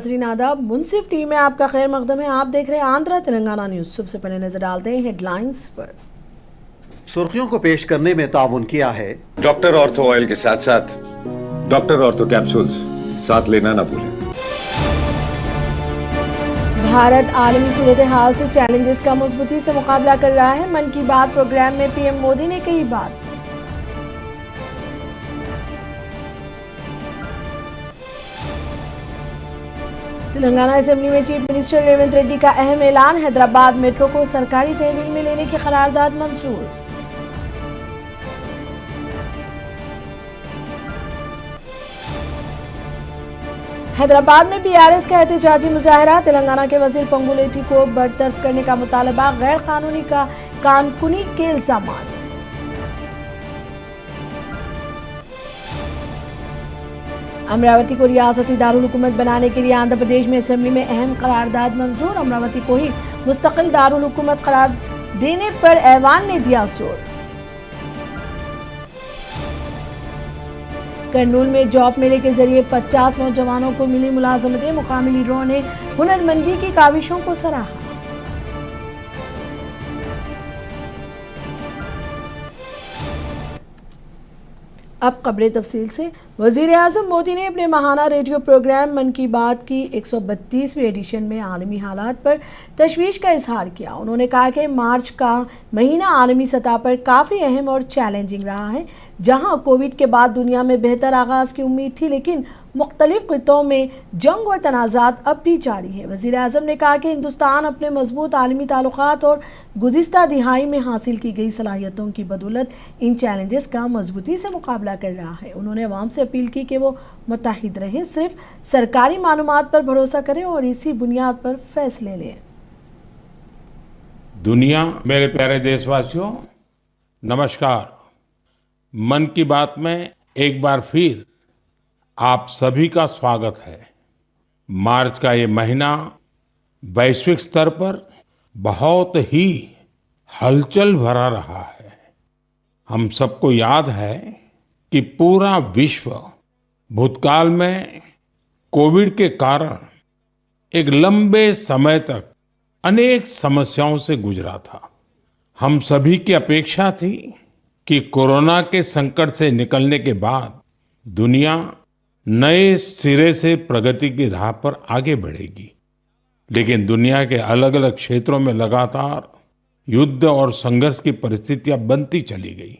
नाजरीन आदाब, मुंसिफ टीवी में आपका खैर मकदम है। आप देख रहे हैं आंध्रा तेलंगाना न्यूज। सबसे पहले नजर डालते हैं हेडलाइंस पर। सुर्खियों को पेश करने में ताउन किया है डॉक्टर ऑर्थो ऑयल के साथ साथ डॉक्टर ऑर्थो कैप्सूल्स साथ लेना ना भूलें। भारत आलमी सूरत हाल से चैलेंजेस का मजबूती से मुकाबला कर रहा है। मन की बात प्रोग्राम में पीएम मोदी ने कही बात। तेलंगाना असेंबली में चीफ मिनिस्टर रेवंत रेड्डी का अहम ऐलान। हैदराबाद मेट्रो को सरकारी तहवील में लेने की करारदाद मंजूर। हैदराबाद में बीआरएस का एहतजाजी मुजाहरा। तेलंगाना के वजीर पंगुलेटी को बरतरफ करने का मुतालबा। गैर कानूनी का कानकुनी के इल्जामात। अमरावती को रियासती दारुल हुकूमत बनाने के लिए आंध्र प्रदेश में असेंबली में अहम करारदाद मंजूर। अमरावती को ही मुस्तकिल दारुल हुकूमत करार देने पर ऐवान ने दिया जोर। करनूल में जॉब मेले के जरिए 50 नौजवानों को मिली मुलाजमतें। मुकामी लीडरों ने हुनरमंदी की काविशों को सराहा। अब खबरें तफसील से। वजीर आजम मोदी ने अपने माहाना रेडियो प्रोग्राम मन की बात की 132वीं एडिशन में आलमी हालात पर तशवीश का इजहार किया। उन्होंने कहा कि मार्च का महीना आलमी सतह पर काफ़ी अहम और चैलेंजिंग रहा है। जहां कोविड के बाद दुनिया में बेहतर आगाज़ की उम्मीद थी, लेकिन मुख्तलिफ खित्तों में जंग और तनाज़ात अब भी जारी है। वज़ीर आज़म ने कहा कि हिंदुस्तान अपने मजबूत आलमी ताल्लुकात और गुज़िश्ता दिहाई में हासिल की गई सलाहियतों की बदौलत इन चैलेंजेस का मजबूती से मुकाबला कर रहा है। उन्होंने अवाम से अपील की कि वो मुत्तहिद रहें, सिर्फ सरकारी मालूमात पर भरोसा करें और इसी बुनियाद पर फैसले लें। दुनिया, मेरे प्यारे देशवासियों, नमस्कार। मन की बात में एक बार फिर आप सभी का स्वागत है। मार्च का ये महीना वैश्विक स्तर पर बहुत ही हलचल भरा रहा है। हम सबको याद है कि पूरा विश्व भूतकाल में कोविड के कारण एक लंबे समय तक अनेक समस्याओं से गुजरा था। हम सभी की अपेक्षा थी कि कोरोना के संकट से निकलने के बाद दुनिया नए सिरे से प्रगति की राह पर आगे बढ़ेगी। लेकिन दुनिया के अलग अलग क्षेत्रों में लगातार युद्ध और संघर्ष की परिस्थितियां बनती चली गई।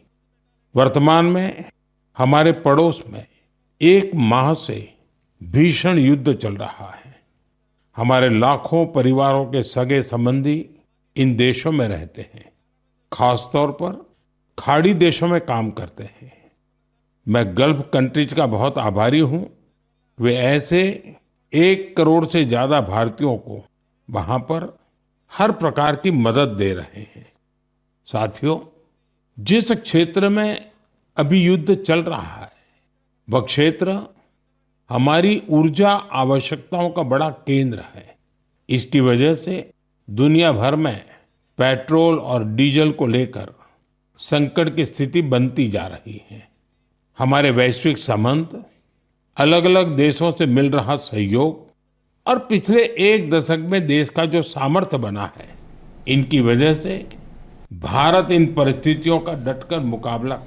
वर्तमान में हमारे पड़ोस में एक माह से भीषण युद्ध चल रहा है। हमारे लाखों परिवारों के सगे संबंधी इन देशों में रहते हैं, खासतौर पर खाड़ी देशों में काम करते हैं। मैं गल्फ कंट्रीज का बहुत आभारी हूं। वे ऐसे 1 करोड़ से ज्यादा भारतीयों को वहां पर हर प्रकार की मदद दे रहे हैं। साथियों, जिस क्षेत्र में अभी युद्ध चल रहा है, वह क्षेत्र हमारी ऊर्जा आवश्यकताओं का बड़ा केंद्र है। इसकी वजह से दुनिया भर में पेट्रोल और डीजल को लेकर संकट की स्थिति बनती जा रही है। हमारे वैश्विक संबंध, अलग अलग देशों से मिल रहा सहयोग और पिछले 1 दशक में देश का जो सामर्थ्य बना है, इनकी वजह से भारत इन परिस्थितियों का डटकर मुकाबला।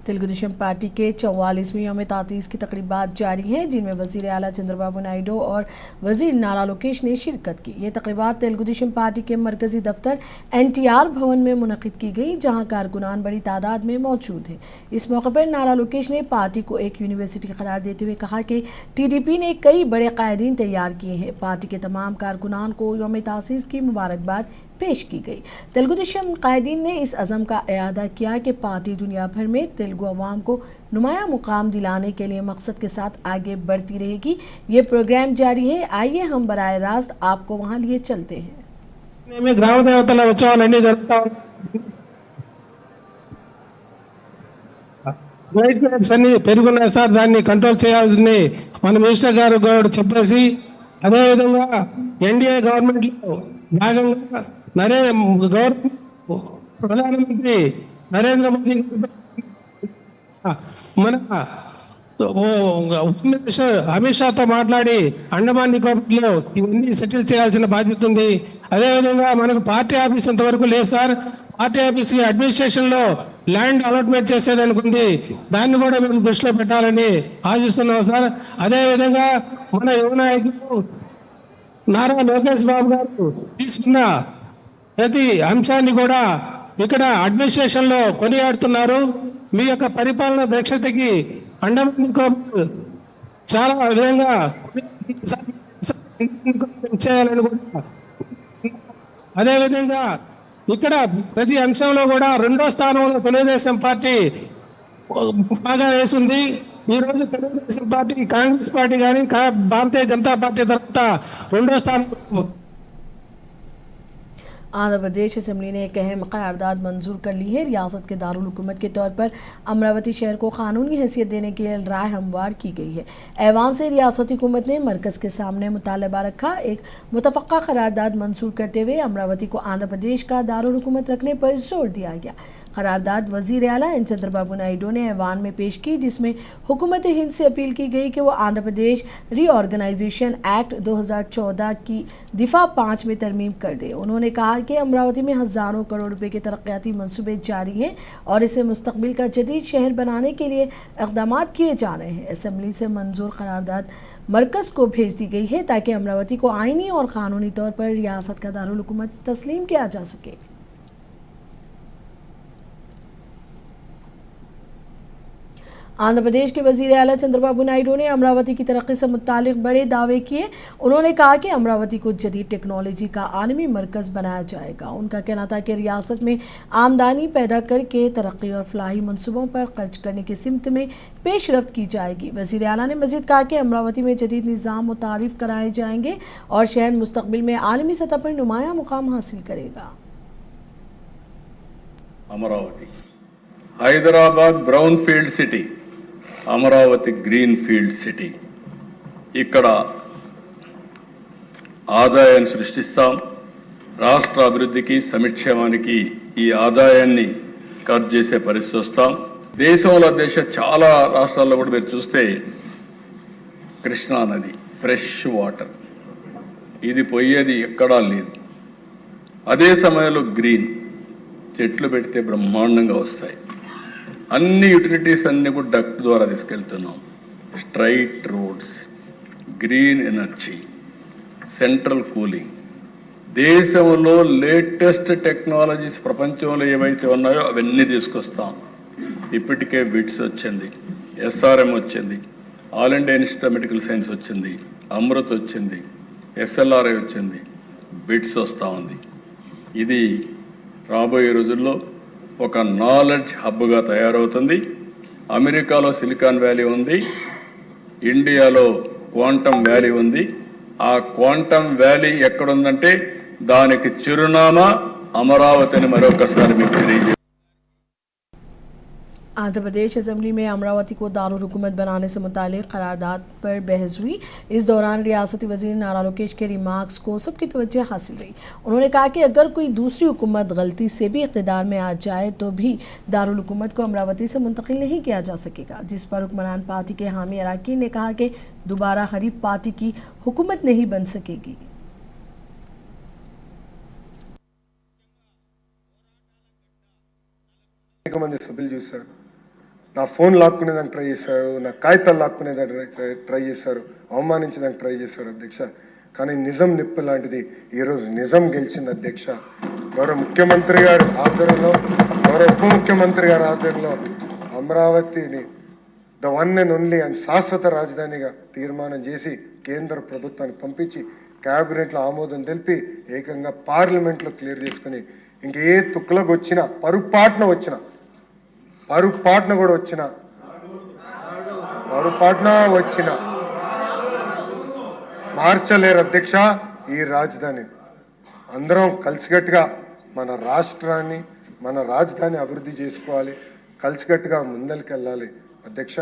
तेलुगु देशम पार्टी के 44वीं यौम तातीस की तकरीबात जारी हैं, जिनमें वजीर आला चंद्रबाबू नायडू और वजीर नारा लोकेश ने शिरकत की। ये तकरीबात तेलुगु देशम पार्टी के मरकजी दफ्तर एनटीआर भवन में मुनक़िद की गई, जहां कारकुनान बड़ी तादाद में मौजूद हैं। इस मौके पर नारा लोकेश ने पार्टी को एक यूनिवर्सिटी करार देते हुए कहा कि टीडीपी ने कई बड़े कायदीन तैयार किए हैं। पार्टी के तमाम कारकुनान को यौम तासीस की मुबारकबाद पेश की गई। तेलुगु देशम कायदीन ने इस अज़म का इआदा किया कि पार्टी दुनिया भर में तेलुगु अवाम को नुमाया मुकाम दिलाने के लिए मकसद के साथ आगे बढ़ती रहेगी। ये प्रोग्राम जारी है। आइए हम बराह रास्त आपको वहाँ लिए चलते हैं। ग्राम देवतల ఉత్సవాలన్నీ జరుగుతా రైట్ రేట్స్ అన్ని పెరుగున్నాయి సార్, దాన్ని కంట్రోల్ చేయాల్సింది మన మినిస్టర్ గారు కూడా చెప్పేసి, అదేవిధంగా ఎన్డీఏ గవర్నమెంట్లో భాగంగా ప్రధానమంత్రి నరేంద్ర మోదీ మన హోమ్ మినిస్టర్ అమిత్ షాతో మాట్లాడి అండమాన్ నికోబార్లో ఇవన్నీ సెటిల్ చేయాల్సిన బాధ్యత ఉంది. అదేవిధంగా మనకు పార్టీ ఆఫీస్ ఇంతవరకు లేదు సార్. పార్టీ ఆఫీస్ కి అడ్మినిస్ట్రేషన్ లో ల్యాండ్ అలాట్మెంట్ చేసేదానికి ఉంది. దాన్ని కూడా మేము దృష్టిలో పెట్టాలని ఆశిస్తున్నాం సార్. అదేవిధంగా మన యువ నాయకులు నారా లోకేష్ బాబు గారు తీసుకున్న ప్రతి అంశాన్ని కూడా ఇక్కడ అడ్మినిస్ట్రేషన్ లో కొనియాడుతున్నారు. మీ యొక్క పరిపాలన దక్షతకి అండమాన్ నికోబార్ చాలా విధంగా చేయాలని కూడా, అదేవిధంగా ఇక్కడ ప్రతి అంశంలో కూడా 2వ స్థానంలో తెలుగుదేశం పార్టీ బాగా వేసింది. ఈ రోజు తెలుగుదేశం పార్టీ, కాంగ్రెస్ పార్టీ కానీ భారతీయ జనతా పార్టీ తర్వాత 2వ స్థానంలో. आंध्र प्रदेश असेंबली ने एक अहम करारदाद मंजूर कर ली है। रियासत के दारुल हुकूमत के तौर पर अमरावती शहर को कानूनी हैसियत देने के लिए राय हमवार की गई है। ऐवान से रियासती हुकूमत ने मरकज़ के सामने मुतालबा रखा। एक मुतफ़क्का करारदाद मंजूर करते हुए अमरावती को आंध्र प्रदेश का दारुल हुकूमत रखने पर जोर दिया गया। करारदाद वज़ीर आला एन चंद्रबाबू नायडू ने ऐवान में पेश की, जिसमें हुकूमत हिंद से अपील की गई कि वो आंध्र प्रदेश रीऑर्गेनाइजेशन एक्ट 2014 की दिफा 5 में तरमीम कर दे। उन्होंने कहा कि अमरावती में हज़ारों करोड़ रुपए के तरक्याती मंसूबे जारी हैं और इसे मुस्तकबिल का जदीद शहर बनाने के लिए इक़दाम किए जा रहे हैं। असम्बली से मंजूर करारदाद मरकज़ को भेज दी गई है ताकि अमरावती को आइनी और क़ानूनी तौर पर रियासत का दारुल हुकूमत तस्लीम किया जा सके। आंध्र प्रदेश के वज़ीर आला चंद्रबाबू नायडू ने अमरावती की तरक्की से मुतालिक बड़े दावे किए। उन्होंने कहा कि अमरावती को जदीद टेक्नोलॉजी का आलमी मरकज़ बनाया जाएगा। उनका कहना था कि रियासत में आमदनी पैदा करके तरक्की और फलाही मनसूबों पर खर्च करने की सिमत में पेशरफ्त की जाएगी। वज़ीर आला ने मज़ीद कहा कि अमरावती में जदीद निज़ाम मुतारिफ कराए जाएंगे और शहर मुस्तक़बिल में आलमी सतह पर नुमाया मुकाम हासिल करेगा। Amravati Hyderabad brown field city, Amaravati green field city. ఇక్కడ ఆదాయాన్ని సృష్టిస్తాం. రాష్ట్ర అభివృద్ధికి, సంక్షేమానికి ఈ ఆదాయాన్ని ఖర్చు చేసే పరిస్థితి వస్తాం. దేశంలో చాలా రాష్ట్రాల్లో కూడా మీరు చూస్తే కృష్ణా నది ఫ్రెష్ వాటర్, ఇది పోయేది ఎక్కడా లేదు. అదే సమయంలో గ్రీన్ చెట్లు పెడితే బ్రహ్మాండంగా వస్తాయి. అన్ని యూటిలిటీస్ అన్ని కూడా డక్ట్ ద్వారా తీసుకెళ్తున్నాం. Straight roads, green energy, central cooling, దేశంలో లేటెస్ట్ టెక్నాలజీస్ ప్రపంచంలో ఏవైతే ఉన్నాయో అవన్నీ తీసుకొస్తాం. ఇప్పటికే బిట్స్ వచ్చింది, ఎస్ఆర్ఎం వచ్చింది, all India institute of medical science వచ్చింది, అమృత్ వచ్చింది, ఎస్ఎల్ఆర్ఐ వచ్చింది, బిట్స్ వస్తూ ఉంది. ఇది రాబోయే రోజుల్లో ఒక నాలెడ్జ్ హబ్గా తయారవుతుంది. అమెరికాలో సిలికాన్ వ్యాలీ ఉంది, ఇండియాలో క్వాంటమ్ వ్యాలీ ఉంది. ఆ క్వాంటమ్ వ్యాలీ ఎక్కడుందంటే దానికి చిరునామా అమరావతి అని మరొకసారి మీకు తెలియజేస్తాను. आंध्र प्रदेश असेंबली में अमरावती को दारुल हुकूमत बनाने से मुतालिक करारदाद पर बहस हुई। इस दौरान रियासती वज़ीर नारा लोकेश के रिमार्क्स को सबकी तवज्जो हासिल रही। उन्होंने कहा कि अगर कोई दूसरी हुकूमत गलती से भी इक़्तिदार में आ जाए तो भी दारुल हुकूमत को अमरावती से मुंतकिल नहीं किया जा सकेगा। जिस पर हुक्मरान पार्टी के हामी अरकान ने कहा कि दोबारा हरीफ पार्टी की हुकूमत नहीं बन सकेगी। మంది సభ్యులు చూశారు, నా ఫోన్ లాక్కునేదానికి ట్రై చేశారు, నా కాగితాలు లాక్కునేదానికి ట్రై చేశారు, అవమానించడానికి ట్రై చేశారు అధ్యక్ష. కానీ నిజం నిప్పు లాంటిది ఈరోజు నిజం గెలిచింది అధ్యక్ష. గౌరవ ముఖ్యమంత్రి గారు ఆధ్వర్యంలో, గౌరవ ఉప ముఖ్యమంత్రి గారి ఆధ్వర్యంలో అమరావతిని the one and only and శాశ్వత రాజధానిగా తీర్మానం చేసి కేంద్ర ప్రభుత్వానికి పంపించి క్యాబినెట్లో ఆమోదం తెలిపి ఏకంగా పార్లమెంట్లో క్లియర్ చేసుకుని ఇంకే తుక్కులకు వచ్చినా పొరపాటున వచ్చిన మార్చలేరు అధ్యక్ష ఈ రాజధాని. అందరం కలిసికట్టుగా మన రాష్ట్రాన్ని, మన రాజధాని అభివృద్ధి చేసుకోవాలి, కలిసికట్టుగా ముందరికి అధ్యక్ష.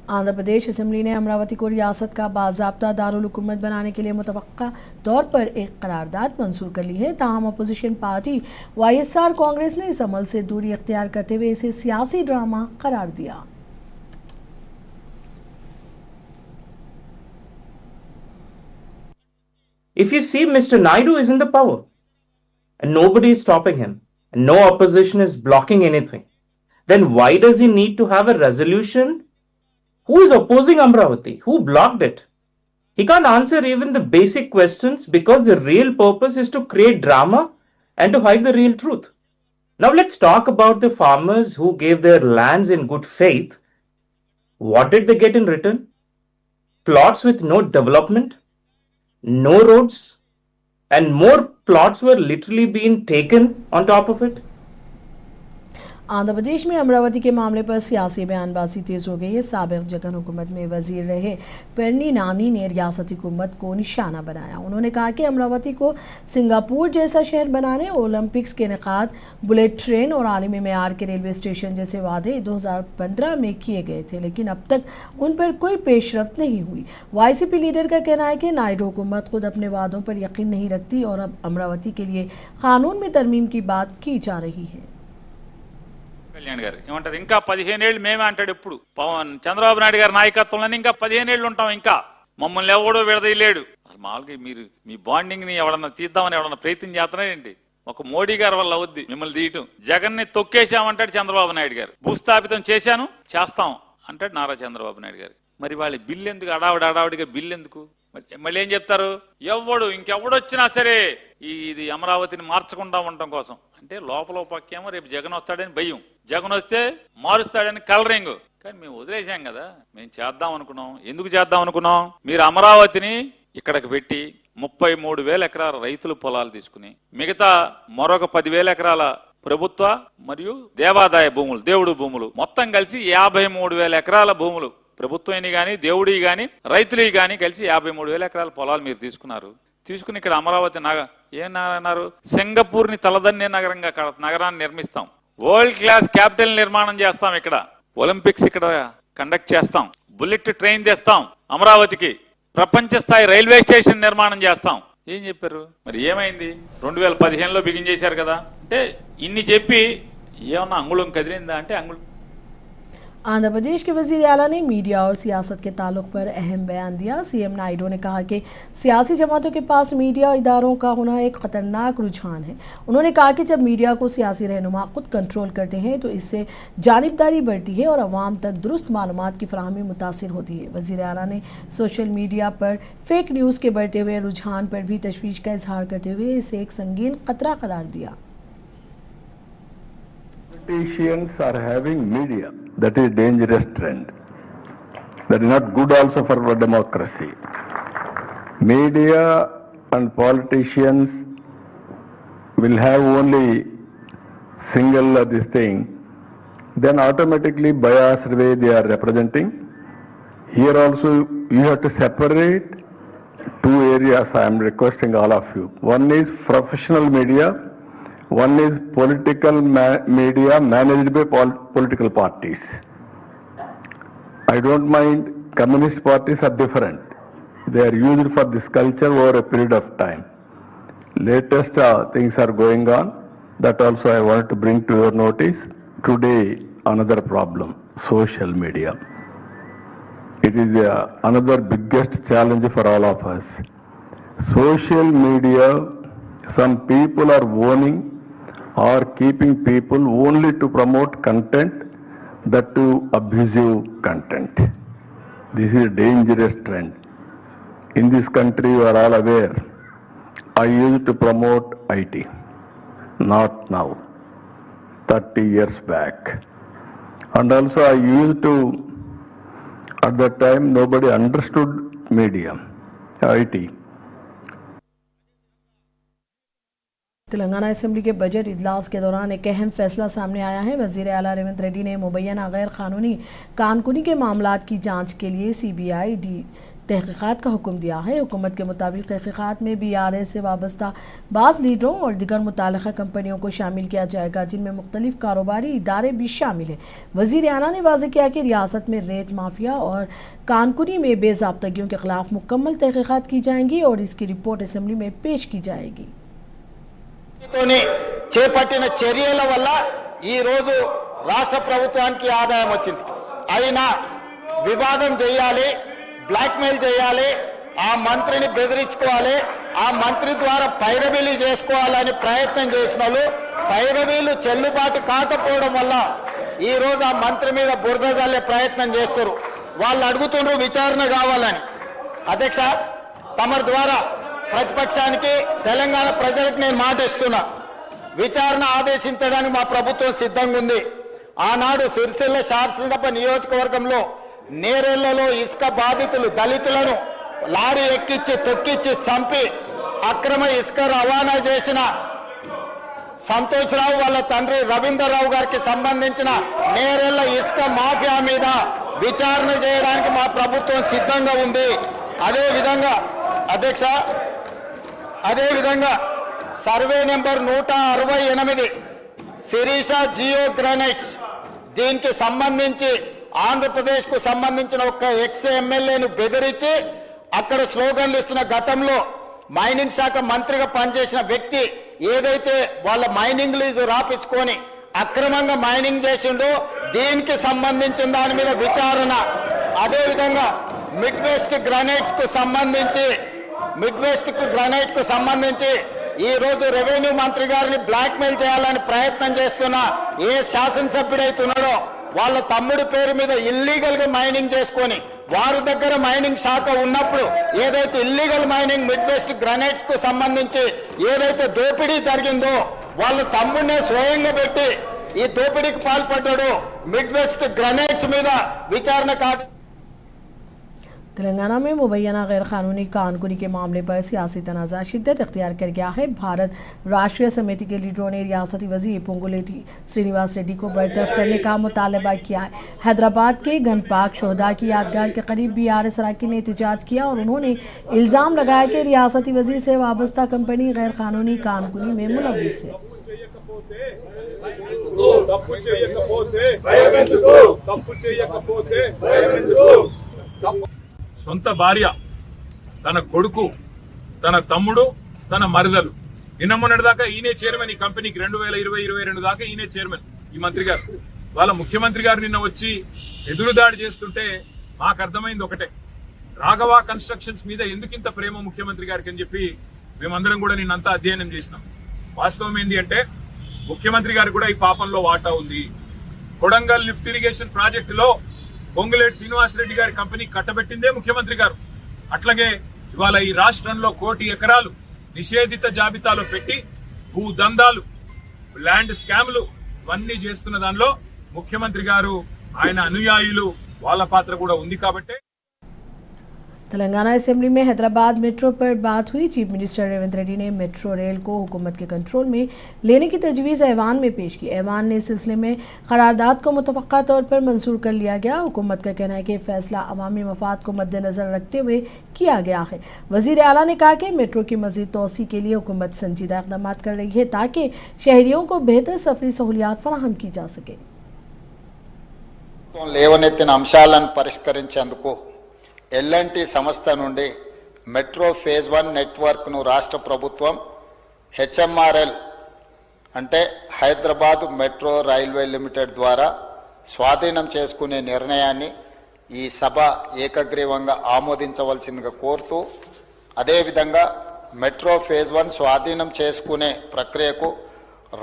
आंध्र प्रदेश असेंबली ने अमरावती को रियासत का बाज़ाब्ता दारुल हुकूमत बनाने के लिए मुतवक्का तौर पर एक करारदाद मंजूर कर ली है। ताहम अपोजिशन पार्टी वाईएसआर कांग्रेस ने इस अमल से दूरी अख्तियार करते हुए इसे सियासी ड्रामा करार दिया। If you see, Mr. Naidu is in the power and nobody is stopping him, and no opposition is blocking anything, then why does he need to have a resolution? Who is opposing Amravati? Who blocked it? He can't answer even the basic questions because the real purpose is to create drama and to hide the real truth. Now let's talk about the farmers who gave their lands in good faith. What did they get in return? Plots with no development, no roads, and more plots were literally being taken on top of it. Andhra Pradesh में अमरावती के मामले पर सियासी बयानबाजी तेज हो गई है। साबिक जगन हुकूमत में वजीर रहे पेरनी नानी ने रियासती हुकूमत को निशाना बनाया। उन्होंने कहा कि अमरावती को सिंगापुर जैसा शहर बनाने, ओलंपिक्स के इनेकाद, बुलेट ट्रेन और आलमी मेयार के रेलवे स्टेशन जैसे वादे 2015 में किए गए थे, लेकिन अब तक उन पर कोई पेशरफ्त नहीं हुई। वाईसीपी लीडर का कहना है कि नायडू हुकूमत खुद अपने वादों पर यकीन नहीं रखती और अब अमरावती के लिए कानून में तरमीम की बात की जा रही है। కళ్యాణ్ గారు ఏమంటారు, ఇంకా 15 ఏళ్ళు మేమే అంటాడు. ఎప్పుడు పవన్ చంద్రబాబు నాయుడు గారి నాయకత్వంలోనే ఇంకా 15 ఏళ్ళు ఉంటాం, ఇంకా మమ్మల్ని ఎవడో విడదీయలేడు. మామూలుగా మీరు మీ బాండింగ్ ని ఎవడన్నా తీద్దామని ఎవడన్నా ప్రయత్నం చేస్తున్నారేంటి? ఒక మోడీ గారి వల్ల అవుద్ది మిమ్మల్ని తీయటం. జగన్ ని తొక్కేశామంటాడు చంద్రబాబు నాయుడు గారు. భూస్థాపితం చేశాను చేస్తాం అంటాడు నారా చంద్రబాబు నాయుడు గారు. మరి వాళ్ళ బిల్లు ఎందుకు అడావిడిగా బిల్లు ఎందుకు? మళ్ళీ ఏం చెప్తారు, ఇంకెవడొచ్చినా సరే ఇది అమరావతిని మార్చకుండా ఉండటం కోసం. అంటే లోపల పక్కేమో రేపు జగన్ వస్తాడని భయం, జగన్ వస్తే మారుస్తాడని కలరింగ్. కానీ మేము వదిలేసాం కదా, మేము చేద్దాం అనుకున్నాం. ఎందుకు చేద్దాం అనుకున్నాం? మీరు అమరావతిని ఇక్కడికి పెట్టి 33,000 ఎకరాల రైతుల పొలాలు తీసుకుని మిగతా మరొక 10,000 ఎకరాల ప్రభుత్వ మరియు దేవాదాయ భూములు, దేవుడు భూములు మొత్తం కలిసి 53,000 ఎకరాల భూములు, ప్రభుత్వం గాని దేవుడి గాని రైతులు గాని కలిసి 53,000 ఎకరాల పొలాలు మీరు తీసుకున్నారు. తీసుకుని ఇక్కడ అమరావతి ఏమన్నారు, సింగపూర్ ని తలదన్నే నగరాన్ని నిర్మిస్తాం, వరల్డ్ క్లాస్ క్యాపిటల్ నిర్మాణం చేస్తాం, ఇక్కడ ఒలింపిక్స్ ఇక్కడ కండక్ట్ చేస్తాం, బుల్లెట్ ట్రైన్ తెస్తాం అమరావతికి, ప్రపంచ స్థాయి రైల్వే స్టేషన్ నిర్మాణం చేస్తాం. ఏం చెప్పారు? మరి ఏమైంది? 2015లో బిగిన్ చేశారు కదా. అంటే ఇన్ని చెప్పి ఏమన్నా అంగుళం కదిలిందా అంటే అంగుళం. आंध्र प्रदेश के वज़ीर आला ने मीडिया और सियासत के ताल्लुक पर अहम बयान दिया। सीएम नायडू ने कहा कि सियासी जमातों के पास मीडिया इदारों का होना एक ख़तरनाक रुझान है। उन्होंने कहा कि जब मीडिया को सियासी रहनुमा खुद कंट्रोल करते हैं तो इससे जानिबदारी बढ़ती है और अवाम तक दुरुस्त मालूमात की फराहमी मुतासिर होती है। वज़ीर आला ने सोशल मीडिया पर फेक न्यूज़ के बढ़ते हुए रुझान पर भी तशवीश का इजहार करते हुए इसे एक संगीन खतरा करार दिया। Politicians are having media. That is dangerous trend. That is not good also for democracy. Media and politicians will have only single this thing, then automatically biased way they are representing. Here also you have to separate two areas. I am requesting all of you. One is professional media. One is political media managed by political parties. I don't mind, communist parties are different. They are used for this culture over a period of time. Latest things are going on. That also I wanted to bring to your notice. Today, another problem, social media. It is another biggest challenge for all of us. Social media, some people are owning or keeping people only to promote content, that to abusive content. This is a dangerous trend. In this country, you are all aware, I used to promote IT, not now, 30 years back. And also I used to, at that time, nobody understood media, IT. Telangana assembly के budget इजलास के दौरान एक अहम फैसला सामने आया है। वज़ीर आला रेवंत रेड्डी ने मुबैना गैर कानूनी कानकुनी के मामलात की जांच के लिए CBI तहकीकात का हुक्म दिया है। हुकूमत के मुताबिक तहकीकात में BRS से वाबस्ता बाज़ लीडरों और दिगर मुताल्लिक़ा कंपनियों को शामिल किया जाएगा, जिनमें मुख्तलिफ कारोबारी इदारे भी शामिल हैं। वज़ीर आला ने वाज़ेह किया कि रियासत में रेत माफिया और कानकुनी में बेज़ाब्तगियों के खिलाफ मुकम्मल तहकीकात की जाएंगी और इसकी रिपोर्ट असेंबली में पेश की जाएगी। చేపట్టిన చర్యల వల్ల ఈ రోజు రాష్ట్ర ప్రభుత్వానికి ఆదాయం వచ్చింది. అయినా వివాదం చేయాలి, బ్లాక్మెయిల్ చేయాలి, ఆ మంత్రిని బెదిరించుకోవాలి, ఆ మంత్రి ద్వారా పైరవీలు చేసుకోవాలని ప్రయత్నం చేసిన వాళ్ళు పైరవీలు చెల్లుబాటు కాకపోవడం వల్ల ఈ రోజు ఆ మంత్రి మీద బురద జల్లే ప్రయత్నం చేస్తారు. వాళ్ళు అడుగుతున్నారు విచారణ కావాలని. అధ్యక్ష, తమరి ద్వారా ప్రతిపక్షానికి తెలంగాణ ప్రజలకు నేను మాట ఇస్తున్నా, విచారణ ఆదేశించడానికి మా ప్రభుత్వం సిద్ధంగా ఉంది. ఆనాడు సిరిసిల్ల శాసనసభ నియోజకవర్గంలో నేరెళ్లలో ఇసుక బాధితులు దళితులను లారీ ఎక్కించి తొక్కిచ్చి చంపి అక్రమ ఇసుక రవాణా చేసిన సంతోష్ రావు వాళ్ళ తండ్రి రవీందర్ రావు గారికి సంబంధించిన నేరెళ్ల ఇసుక మాఫియా మీద విచారణ చేయడానికి మా ప్రభుత్వం సిద్ధంగా ఉంది. అదేవిధంగా అధ్యక్ష, అదేవిధంగా survey number 168 Shirisha geo granites, దీనికి సంబంధించి ఆంధ్రప్రదేశ్కు సంబంధించిన ఒక ఎక్స్ ఎమ్మెల్యేను బెదిరించి అక్కడ స్లోగన్లు ఇస్తున్న గతంలో మైనింగ్ శాఖ మంత్రిగా పనిచేసిన వ్యక్తి ఏదైతే వాళ్ళ మైనింగ్ లీజు రాపించుకొని అక్రమంగా మైనింగ్ చేసిండో దీనికి సంబంధించిన దాని మీద విచారణ. అదేవిధంగా మిడ్ వెస్ట్ గ్రానైట్స్ కు సంబంధించి ఈ రోజు రెవెన్యూ మంత్రి గారిని బ్లాక్మెయిల్ చేయాలని ప్రయత్నం చేస్తున్న ఏ శాసనసభ్యుడైతున్నాడో వాళ్ళ తమ్ముడి పేరు మీద ఇల్లీగల్ గా మైనింగ్ చేసుకొని వారి దగ్గర మైనింగ్ శాఖ ఉన్నప్పుడు ఏదైతే illegal mining mid west granites కు సంబంధించి ఏదైతే దోపిడీ జరిగిందో వాళ్ళ తమ్ముడినే స్వయంగా పెట్టి ఈ దోపిడీకి పాల్పడ్డాడు. మిడ్ వెస్ట్ గ్రానైట్స్ మీద విచారణ కాదు. तेलंगाना में मुबैना गैर कानूनी कानूनी के मामले पर सियासी तनाज़ा शिद्दत इख्तियार कर गया है। भारत राष्ट्रीय समिति के लीडरों ने रियासती वजीर पोंगुलेटी श्रीनिवास रेड्डी को बर्तरफ करने का मुतालबा किया है। हैदराबाद के गनपाक शोहदा की यादगार के करीब BRS अरकान ने एहतजाज किया और उन्होंने इल्ज़ाम लगाया कि रियासती वजीर से वाबस्ता कंपनी गैर कानूनी कानूनी में मुलव्विस है। సొంత భార్య, తన కొడుకు, తన తమ్ముడు, తన మరదలు, నిన్న మొన్నటి దాకా ఈయనే చైర్మన్ ఈ కంపెనీకి 2020-22 దాకా ఈయనే చైర్మన్ ఈ మంత్రి గారు. వాళ్ళ ముఖ్యమంత్రి గారు నిన్న వచ్చి ఎదురుదాడి చేస్తుంటే మాకు అర్థమైంది ఒకటే, రాఘవ కన్స్ట్రక్షన్స్ మీద ఎందుకింత ప్రేమ ముఖ్యమంత్రి గారికి అని చెప్పి మేమందరం కూడా నిన్నంతా అధ్యయనం చేసినాం. వాస్తవం ఏంటి అంటే ముఖ్యమంత్రి గారు కూడా ఈ పాపంలో వాటా ఉంది. కొడంగల్ లిఫ్ట్ ఇరిగేషన్ ప్రాజెక్టులో పొంగులేటి శ్రీనివాస్ రెడ్డి గారి కంపెనీ కట్టబెట్టిందే ముఖ్యమంత్రి గారు. అట్లాగే ఇవాళ ఈ రాష్ట్రంలో 1 కోటి ఎకరాలు నిషేధిత జాబితాలో పెట్టి భూదందాలు, ల్యాండ్ స్కామ్లు ఇవన్నీ చేస్తున్న దానిలో ముఖ్యమంత్రి గారు, ఆయన అనుయాయులు వాళ్ళ పాత్ర కూడా ఉంది. కాబట్టి तेलंगाना असेंबली में हैदराबाद मेट्रो पर बात हुई। चीफ मिनिस्टर रेवंत रेड्डी ने मेट्रो रेल को हुकूमत के कंट्रोल में लेने की तजवीज़ ऐवान में पेश की। ऐवान ने इस सिलसिले में करारदाद को मुतफ़क्का तौर पर मंजूर कर लिया गया। हुकूमत का कहना है कि फैसला अवामी मफाद को मद्देनज़र रखते हुए किया गया है। वज़ीर आला ने कहा कि मेट्रो की मज़ीद तोसी के लिए हुकूमत संजीदा इक़दाम कर रही है ताकि शहरियों को बेहतर सफरी सहूलियात फराहम की जा सके। లేవనెత్తిన అంశాలను పరిష్కరించేందుకు L&T సంస్థ నుండి మెట్రో ఫేజ్ 1 నెట్వర్క్ను రాష్ట్ర ప్రభుత్వం HMRL అంటే హైదరాబాద్ మెట్రో రైల్వే లిమిటెడ్ ద్వారా స్వాధీనం చేసుకునే నిర్ణయాన్ని ఈ సభ ఏకగ్రీవంగా ఆమోదించవలసిందిగా కోరుతూ, అదేవిధంగా మెట్రో ఫేజ్ 1 స్వాధీనం చేసుకునే ప్రక్రియకు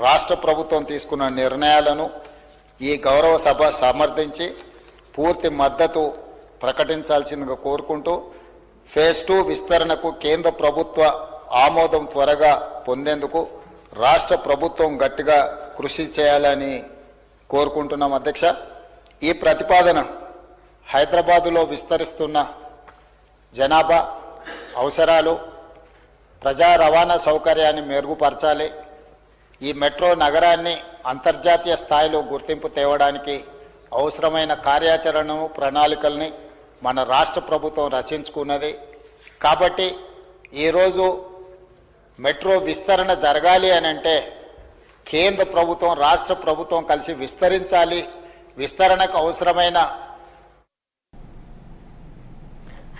రాష్ట్ర ప్రభుత్వం తీసుకున్న నిర్ణయాలను ఈ గౌరవ సభ సమర్థించి పూర్తి మద్దతు ప్రకటించాల్సిందిగా కోరుకుంటూ, ఫేజ్ 2 విస్తరణకు కేంద్ర ప్రభుత్వ ఆమోదం త్వరగా పొందేందుకు రాష్ట్ర ప్రభుత్వం గట్టిగా కృషి చేయాలని కోరుకుంటున్నాం. అధ్యక్ష, ఈ ప్రతిపాదన హైదరాబాదులో విస్తరిస్తున్న జనాభా అవసరాలు, ప్రజా రవాణా సౌకర్యాన్ని మెరుగుపరచాలి. ఈ మెట్రో నగరాన్ని అంతర్జాతీయ స్థాయిలో గుర్తింపు తేవడానికి అవసరమైన కార్యాచరణను, ప్రణాళికల్ని మన రాష్ట్ర ప్రభుత్వం రచించుకున్నది. కాబట్టి ఈరోజు మెట్రో విస్తరణ జరగాలి అని అంటే కేంద్ర ప్రభుత్వం, రాష్ట్ర ప్రభుత్వం కలిసి విస్తరించాలి. విస్తరణకు అవసరమైన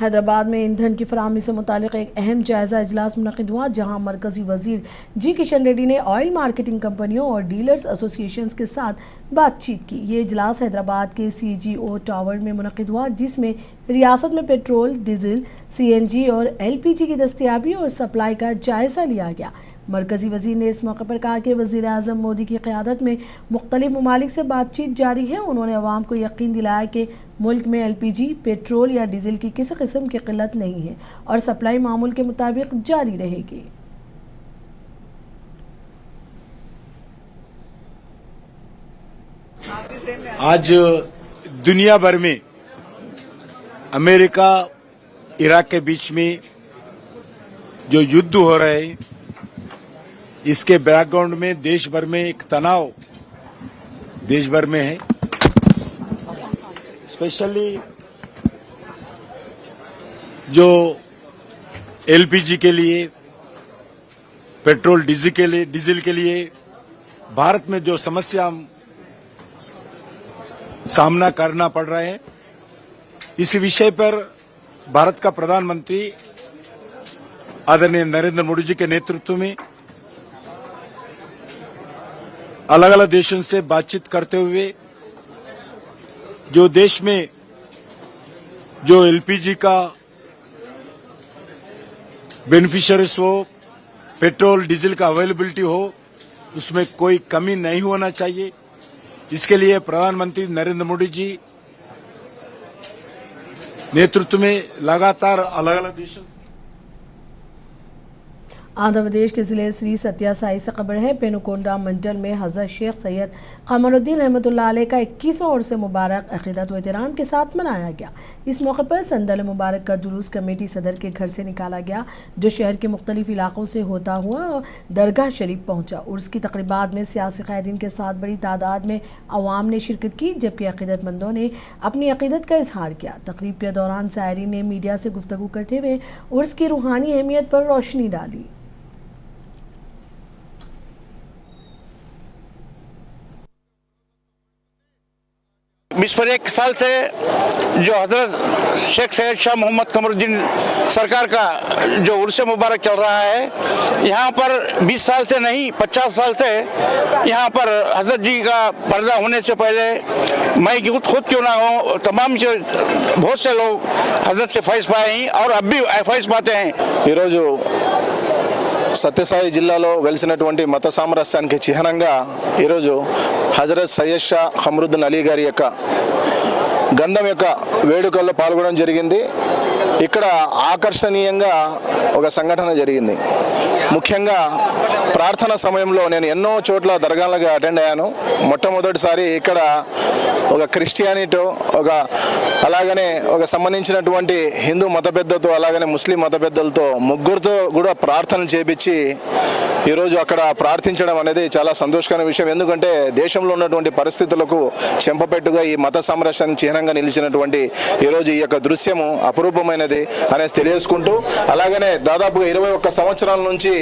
हैदराबाद में ईंधन की फराहमी से मुतालिक एक अहम जायजा इजलास मुनक़िद हुआ, जहां मरकजी वजीर जी किशन रेड्डी ने ऑयल मार्केटिंग कंपनियों और डीलर्स एसोसिएशंस के साथ बातचीत की। ये इजलास हैदराबाद के CGO टावर में मुनक़िद हुआ, जिसमें रियासत में पेट्रोल, डीजल, CNG और LPG की दस्तयाबी और सप्लाई का जायजा लिया गया। मरकजी वजीर ने इस मौके पर कहा कि वज़ीर आज़म मोदी की क़यादत में मुख्तलिफ ममालिक से बातचीत जारी है। उन्होंने अवाम को यकीन दिलाया कि मुल्क में LPG, पेट्रोल या डीजल की किसी किस्म की किल्लत नहीं है और सप्लाई मामूल के मुताबिक जारी रहेगी। आज दुनिया भर में अमेरिका इराक के बीच में जो युद्ध हो रहा है, इसके बैकग्राउंड में देश भर में एक तनाव देश भर में है। स्पेशली जो LPG के लिए, पेट्रोल डीजल के लिए भारत में जो समस्या सामना करना पड़ रहा है, इस विषय पर भारत का प्रधानमंत्री आदरणीय नरेंद्र मोदी जी के नेतृत्व में अलग अलग देशों से बातचीत करते हुए जो देश में जो LPG का बेनिफिशियरीज हो, पेट्रोल डीजल का अवेलेबिलिटी हो, उसमें कोई कमी नहीं होना चाहिए। इसके लिए प्रधानमंत्री नरेंद्र मोदी जी नेतृत्व में लगातार अलग अलग देशों आंध्र प्रदेश के जिले श्री सत्या साई से खबर है। पेनुकोंडा मंडल में हजरत शेख सैयद कमरुद्दीन रहमतुल्लाह अलैह का 21वां उर्स मुबारक अक़ीदत व एहतराम के साथ मनाया गया। इस मौके पर संदल मुबारक का जुलूस कमेटी सदर के घर से निकाला गया, जो शहर के मुख्तलिफ इलाकों से होता हुआ दरगाह शरीफ पहुंचा। उर्स की तक़रीबात में सियासी क़ायदीन के साथ बड़ी तादाद में अवाम ने शिरकत की, जबकि अक़ीदतमंदों ने अपनी अक़ीदत का इजहार किया। तकरीब के दौरान सायरीन ने मीडिया से गुफ्तगू करते हुए उर्स की रूहानी अहमियत पर रोशनी डाली। पर 1 साल से जो हजरत शेख सैयद शाह मोहम्मद कमरुद्दीन सरकार का जो उर्स मुबारक चल रहा है, यहाँ पर 20 साल से नहीं 50 साल से यहाँ पर हजरत जी का पर्दा होने से पहले मैं खुद क्यों ना हो, तमाम जो बहुत से लोग हजरत से फैज़ पाए हैं और अब भी फैज़ पाते हैं। సత్యసాయి జిల్లాలో వెలిసినటువంటి మత సామరస్యానికి చిహ్నంగా ఈరోజు హజరత్ సయ్యద్ షా కమరుద్దీన్ అలీ గారి యొక్క గంధం యొక్క వేడుకల్లో పాల్గొనడం జరిగింది। ఇక్కడ ఆకర్షణీయంగా ఒక సంఘటన జరిగింది। ముఖ్యంగా ప్రార్థన సమయంలో నేను ఎన్నో చోట్ల దర్గాలకు అటెండ్ అయ్యాను। మొట్టమొదటిసారి ఇక్కడ ఒక క్రిస్టియానిటీ ఒక అలాగనే ఒక సంబంధించినటువంటి హిందూ మత పెద్దలతో అలాగనే ముస్లిం మత పెద్దలతో ముగ్గురితో కూడా ప్రార్థనలు చేపించి ఈరోజు అక్కడ ప్రార్థించడం అనేది చాలా సంతోషకరమైన విషయం। ఎందుకంటే దేశంలో ఉన్నటువంటి పరిస్థితులకు చెంపపెట్టుగా ఈ మత సంరక్షణకు చిహ్నంగా నిలిచినటువంటి ఈరోజు ఈ యొక్క దృశ్యము అపురూపమైనది అనేసి తెలియజేసుకుంటూ అలాగనే దాదాపుగా 21 సంవత్సరాల నుంచి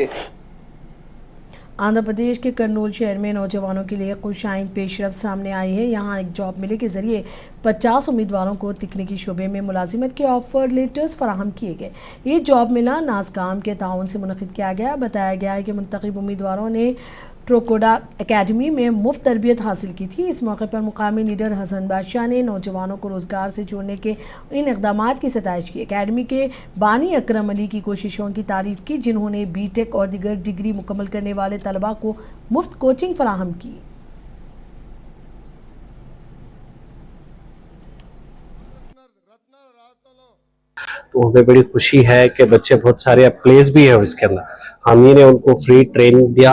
आंध्र प्रदेश के करनूल शहर में नौजवानों के लिए खुशाइन पेशरफ सामने आई है। यहाँ एक जॉब मिले के जरिए 50 उम्मीदवारों को तकनीकी शोबे में मुलाजिमत के ऑफर लेटर्स फराहम किए गए। ये जॉब मिला नाज़काम के ताउन से मुनक़िद किया गया। बताया गया है कि मुंतखब उम्मीदवारों ने ट्रोकोडा एकेडमी में मुफ्त तरबियत हासिल की थी। इस मौके पर मुकामी लीडर हसन बादशाह ने नौजवानों को रोज़गार से जोड़ने के इन इक़दामात की सताइश की। एकेडमी के बानी अकरम अली की कोशिशों की तारीफ़ की, जिन्होंने BTech और दीगर डिग्री मुकम्मल करने वाले तलबा को मुफ्त कोचिंग फराहम की। तो हमें बड़ी खुशी है कि बच्चे बहुत सारे प्लेस भी है इसके अंदर। हम ही ने उनको फ्री ट्रेनिंग दिया,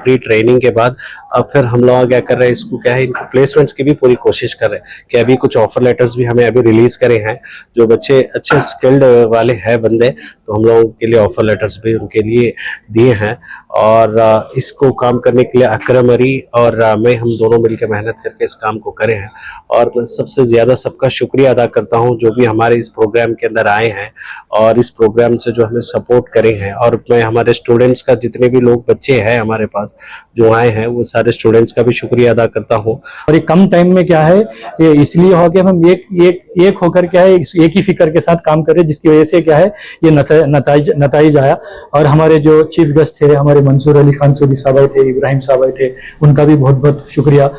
फ्री ट्रेनिंग के बाद अब फिर हम लोग क्या कर रहे हैं, इसको क्या है, इनको प्लेसमेंट्स की भी पूरी कोशिश कर रहे हैं कि अभी कुछ ऑफर लेटर्स भी हमें अभी रिलीज करे हैं। जो बच्चे अच्छे स्किल्ड वाले हैं बंदे, तो हम लोगों के लिए ऑफर लेटर्स भी उनके लिए दिए हैं। और इसको काम करने के लिए अकरम अली और मैं हम दोनों मिलकर मेहनत करके इस काम को करे हैं। और मैं सबसे ज़्यादा सबका शुक्रिया अदा करता हूँ जो भी हमारे इस प्रोग्राम के के अंदर आए हैं और इस प्रोग्राम से जो हमें सपोर्ट करे हैं, और मैं हमारे स्टूडेंट्स का, जितने भी लोग बच्चे हैं हमारे पास जो आए हैं, वो सारे स्टूडेंट्स का भी शुक्रिया अदा करता हूँ। और ये कम टाइम में क्या है, ये इसलिए हो कि हम एक होकर क्या है, एक ही फिक्र के साथ काम करें, जिसकी वजह से क्या है ये नताइज आया। और हमारे जो चीफ गेस्ट थे, हमारे मंसूर अली खान सूरी साहब आए थे, इब्राहिम साहब आए थे, उनका भी बहुत बहुत शुक्रिया।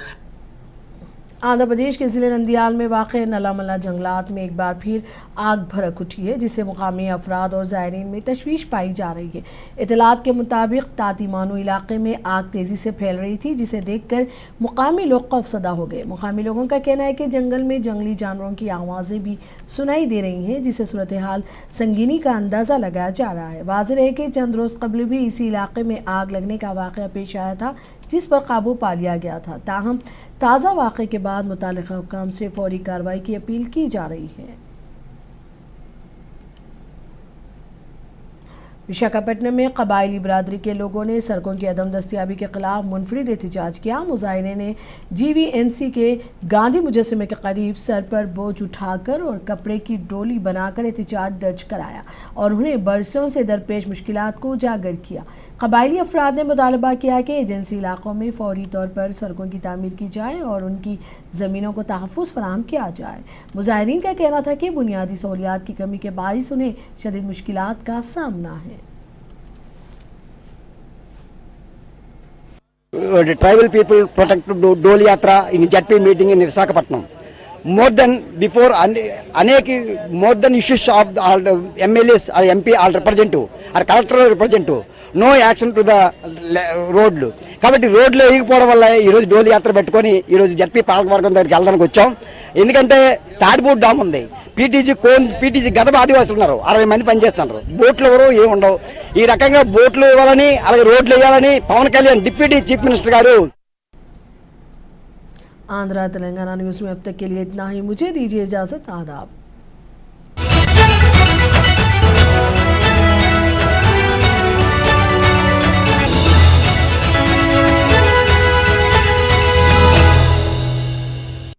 आंध्र प्रदेश के जिले नंदियाल में वाक़ नलामला जंगलात में एक बार फिर आग भड़क उठी है, जिससे मुकामी अफराद और ज़ायरीन में तशवीश पाई जा रही है। इतलात के मुताबिक तातीमानू इलाके में आग तेज़ी से फैल रही थी, जिसे देखकर मुकामी लोग खौफसदा हो गए। मुकामी लोगों का कहना है कि जंगल में जंगली जानवरों की आवाज़ें भी सुनाई दे रही हैं, जिससे सूरत हाल संगीनी का अंदाज़ा लगाया जा रहा है। वाज़ेह है कि चंद रोज़ कबल भी इसी इलाके में आग लगने का वाक़या पेश आया था, जिस पर काबू पा लिया गया था। ताहम ताज़ा वाक़े के बाद मुतालिका हुक्काम से फौरी कार्रवाई की अपील की जा रही है। विशाखापट्टनम में कबायली बरादरी के लोगों ने सड़कों की अदम दस्तियाबी के खिलाफ मुनफरिद एहतजाज किया। मुजाहिरीन ने GVMC के गांधी मुजस्समे के करीब सर पर बोझ उठाकर और कपड़े की डोली बनाकर एहतजाज दर्ज कराया और उन्हें बरसों से दरपेश मुश्किलात को उजागर किया। कबायली अफराद ने मुतालबा किया कि एजेंसी इलाकों में फौरी तौर पर सड़कों की तामीर की जाए और उनकी ज़मीनों को तहफ़्फ़ुज़ फराहम किया जाए। मुजाहिरीन का कहना था कि बुनियादी सहूलियात की कमी के बाइस उन्हें शदीद मुश्किलात का सामना है। Tribal people protect Dole Yatra in JP meeting in Visakhapatnam. More than before, more than issues of the MLAs or MP or representative or collector representative, no action to the road. కాబట్టి రోడ్లో ఎగిపోవడం వల్ల ఈరోజు డోలి యాత్ర పెట్టుకొని ఈరోజు ZP పాలకవర్గం దగ్గరికి వెళ్ళడానికి వచ్చాం. ఎందుకంటే తాడిపూడి డామ్ ఉంది, పీటీజీ గత ఆదివాసులు ఉన్నారు, 60 మంది పనిచేస్తున్నారు, బోట్లు ఎవరు ఏమి ఉండవు. ఈ రకంగా బోట్లు ఇవ్వాలని, అలాగే రోడ్లు ఇవ్వాలని Pawan Kalyan deputy chief minister గారు। आंध्रा तेलंगाना न्यूज़ में अब तक के लिए इतना ही। मुझे दीजिए इजाज़त। आदाब।